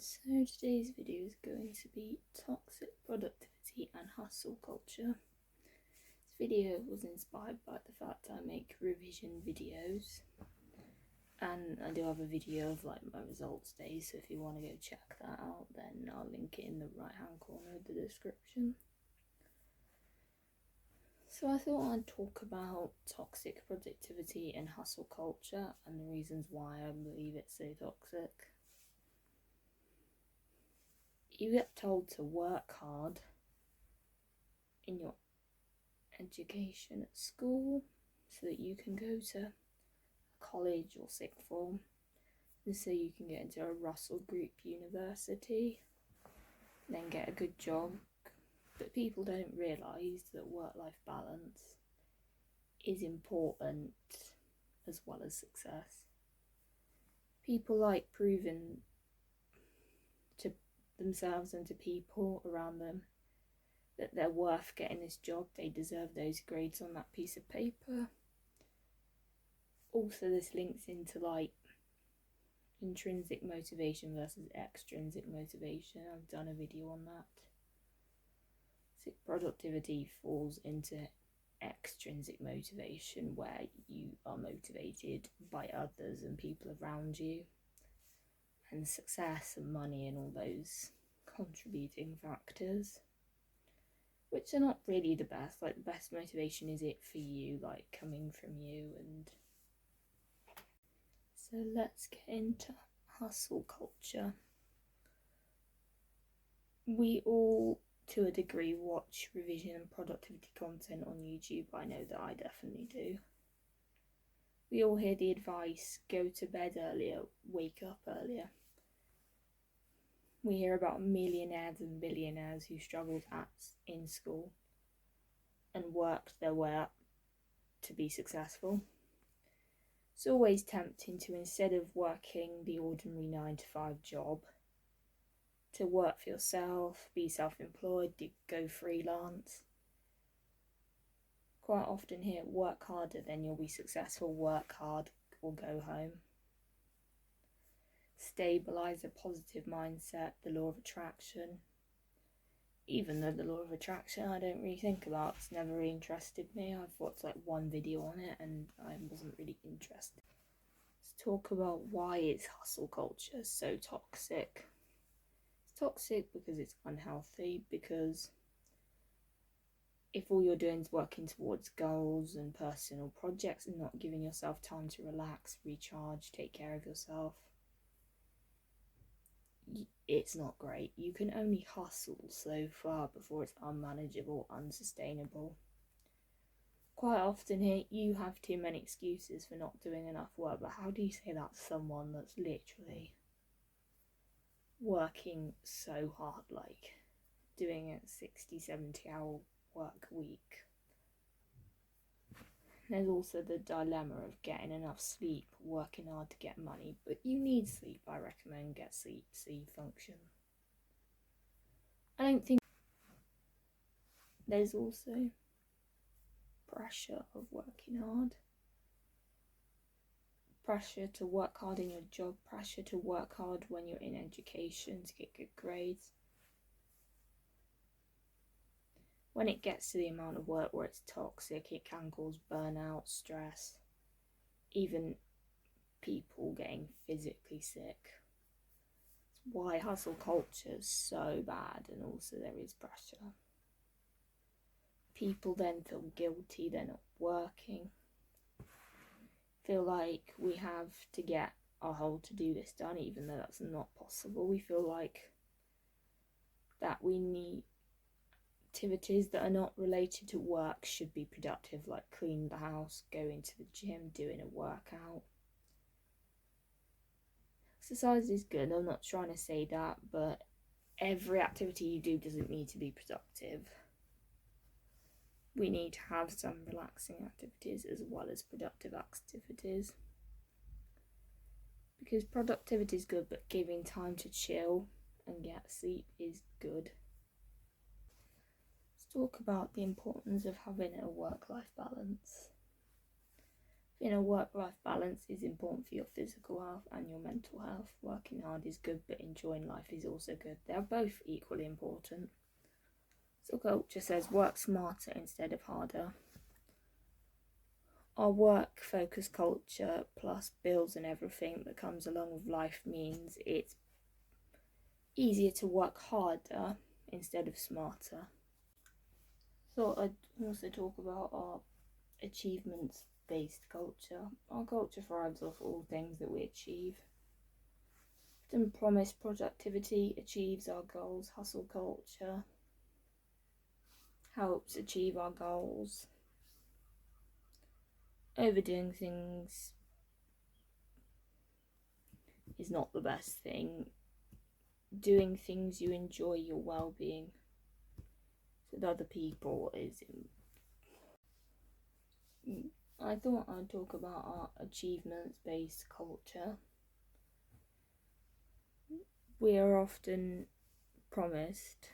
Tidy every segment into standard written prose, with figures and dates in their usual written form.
So today's video is going to be toxic productivity and hustle culture. This video was inspired by the fact I make revision videos, and I do have a video of like my results days, so if you want to go check that out then I'll link it in the right hand corner of the description. So I thought I'd talk about toxic productivity and hustle culture and the reasons why I believe it's so toxic. You get told to work hard in your education at school so that you can go to college or sixth form, and so you can get into a Russell Group university, then get a good job. But people don't realise that work-life balance is important as well as success. People like proving to themselves and to people around them that they're worth getting this job, they deserve those grades on that piece of paper. Also, this links into like intrinsic motivation versus extrinsic motivation. I've done a video on that. So productivity falls into extrinsic motivation, where you are motivated by others and people around you, and success and money and all those contributing factors, which are not really the best. Like, the best motivation is it for you, like coming from you. And so let's get into hustle culture. We all, to a degree, watch revision and productivity content on YouTube. I know that I definitely do. We all hear the advice, go to bed earlier, wake up earlier. We hear about millionaires and billionaires who struggled in school and worked their way up to be successful. It's always tempting to, instead of working the ordinary 9-to-5 job, to work for yourself, be self-employed, go freelance. Quite often here, work harder then you'll be successful, work hard or go home. Stabilise a positive mindset, the law of attraction. Even though the law of attraction I don't really think about, it's never really interested me. I've watched like one video on it and I wasn't really interested. Let's talk about why is hustle culture so toxic. It's toxic because it's unhealthy, because if all you're doing is working towards goals and personal projects and not giving yourself time to relax, recharge, take care of yourself, it's not great. You can only hustle so far before it's unmanageable, unsustainable. Quite often here, you have too many excuses for not doing enough work, but how do you say that to someone that's literally working so hard, like doing a 60-70 hour work week? There's also the dilemma of getting enough sleep, working hard to get money, but you need sleep. I recommend get sleep so you function. I don't think there's also pressure of working hard. Pressure to work hard in your job, pressure to work hard when you're in education to get good grades. When it gets to the amount of work where it's toxic, it can cause burnout, stress, even people getting physically sick. It's why hustle culture is so bad, and also there is pressure. People then feel guilty, they're not working. Feel like we have to get our whole to-do list done, even though that's not possible. We feel like that we need activities that are not related to work should be productive, like cleaning the house, going to the gym, doing a workout. Exercise is good, I'm not trying to say that, but every activity you do doesn't need to be productive. We need to have some relaxing activities as well as productive activities, because productivity is good, but giving time to chill and get sleep is good. Let's talk about the importance of having a work-life balance. I Being a work-life balance is important for your physical health and your mental health. Working hard is good, but enjoying life is also good. They are both equally important. So culture says work smarter instead of harder. Our work-focused culture plus bills and everything that comes along with life means it's easier to work harder instead of smarter. So I'd also talk about our achievements-based culture. Our culture thrives off all things that we achieve. Often promise productivity achieves our goals. Hustle culture helps achieve our goals. Overdoing things is not the best thing. Doing things you enjoy your well-being with other people is. I thought I'd talk about our achievements-based culture. We are often promised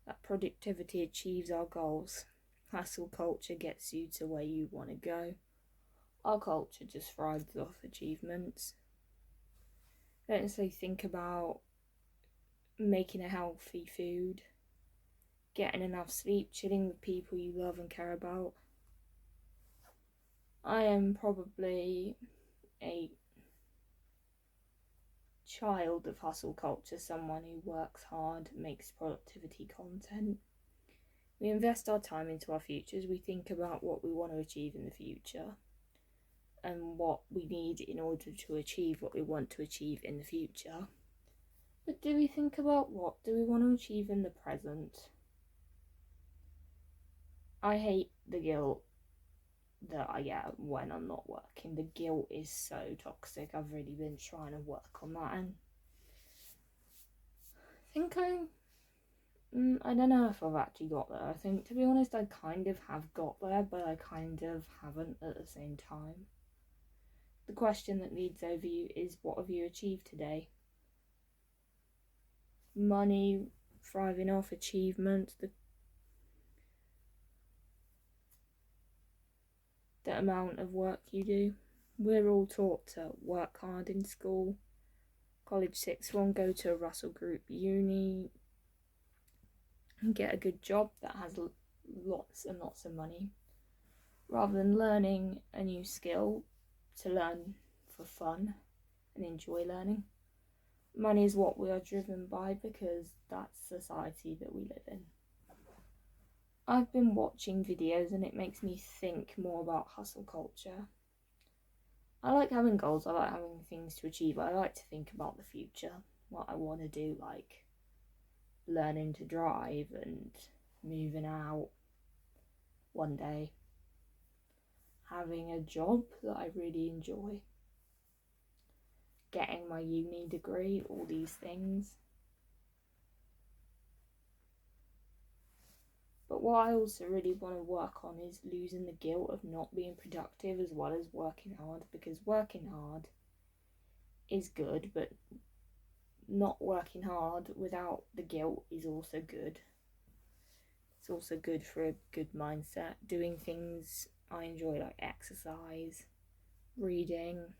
that productivity achieves our goals. Hustle culture gets you to where you want to go. Our culture just thrives off achievements. Don't necessarily think about making a healthy food, getting enough sleep, chilling with people you love and care about. I am probably a child of hustle culture, someone who works hard, makes productivity content. We invest our time into our futures. We think about what we want to achieve in the future and what we need in order to achieve what we want to achieve in the future. But do we think about what do we want to achieve in the present? I hate the guilt that I get when I'm not working. The guilt is so toxic. I've really been trying to work on that, and I don't know if I've actually got there. I think, to be honest, I kind of have got there, but I kind of haven't at the same time. The question that leads over you is, what have you achieved today? Money, thriving off achievements, the amount of work you do. We're all taught to work hard in school, college sixth form, go to a Russell Group uni, and get a good job that has lots and lots of money, rather than learning a new skill to learn for fun and enjoy learning. Money is what we are driven by because that's society that we live in. I've been watching videos and it makes me think more about hustle culture. I like having goals, I like having things to achieve, I like to think about the future, what I want to do, like learning to drive and moving out one day, having a job that I really enjoy, getting my uni degree, all these things. But what I also really want to work on is losing the guilt of not being productive as well as working hard, because working hard is good, but not working hard without the guilt is also good. It's also good for a good mindset. Doing things I enjoy, like exercise, reading.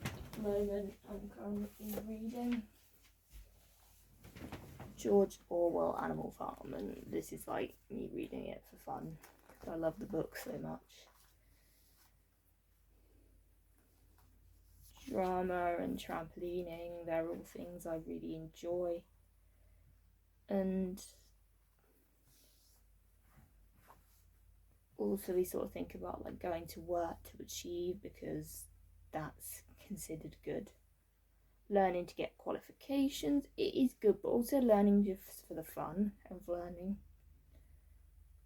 At the moment, I'm currently reading George Orwell Animal Farm, and this is like me reading it for fun. I love the book so much. Drama and trampolining, they're all things I really enjoy. And also we sort of think about like going to work to achieve, because that's considered good. Learning to get qualifications, it is good, but also learning just for the fun of learning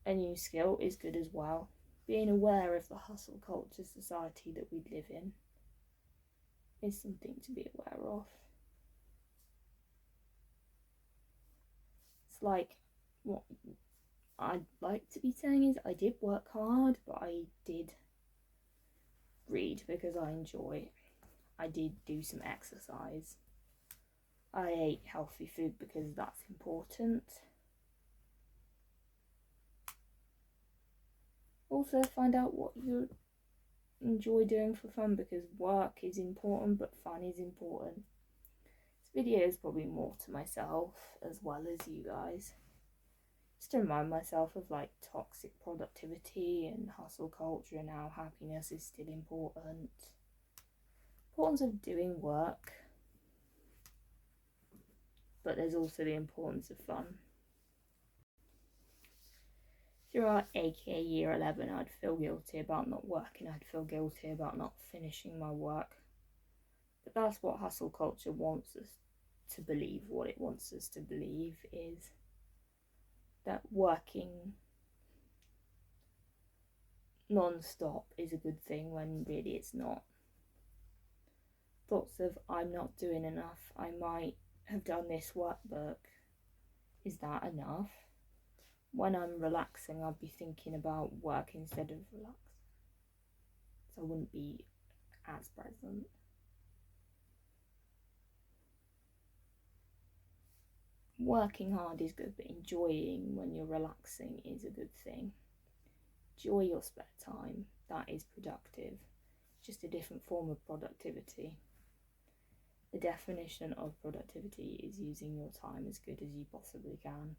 a new skill is good as well. Being aware of the hustle culture society that we live in is something to be aware of. It's like, what I'd like to be saying is I did work hard, but I did read because I enjoy. I did do some exercise. I ate healthy food because that's important. Also find out what you enjoy doing for fun, because work is important but fun is important. This video is probably more to myself as well as you guys, just to remind myself of like toxic productivity and hustle culture and how happiness is still important. Importance of doing work, but there's also the importance of fun. Throughout AKA year 11, I'd feel guilty about not working, I'd feel guilty about not finishing my work. But that's what hustle culture wants us to believe. What it wants us to believe is that working non-stop is a good thing, when really it's not. Thoughts of I'm not doing enough, I might have done this work, but is that enough? When I'm relaxing, I'll be thinking about work instead of relax, so I wouldn't be as present. Working hard is good, but enjoying when you're relaxing is a good thing. Enjoy your spare time, that is productive, just a different form of productivity. The definition of productivity is using your time as good as you possibly can.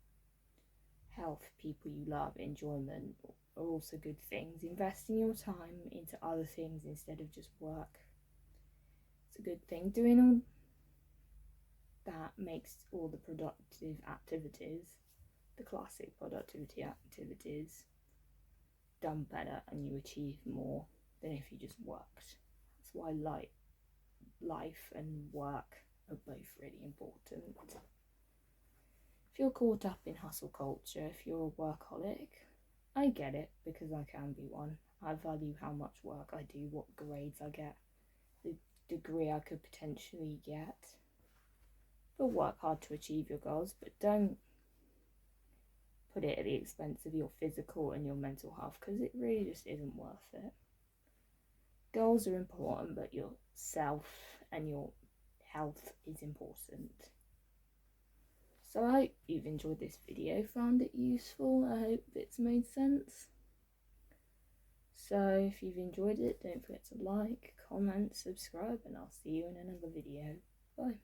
Health, people you love, enjoyment are also good things. Investing your time into other things instead of just work, it's a good thing. Doing all that makes all the productive activities, the classic productivity activities, done better, and you achieve more than if you just worked. That's why life and work are both really important. If you're caught up in hustle culture, if you're a workaholic, I get it, because I can be one. I value how much work I do, what grades I get, the degree I could potentially get. But work hard to achieve your goals, but don't put it at the expense of your physical and your mental health, because it really just isn't worth it. Goals are important, but your self and your health is important. So I hope you've enjoyed this video, found it useful, I hope it's made sense. So if you've enjoyed it, don't forget to like, comment, subscribe, and I'll see you in another video. Bye.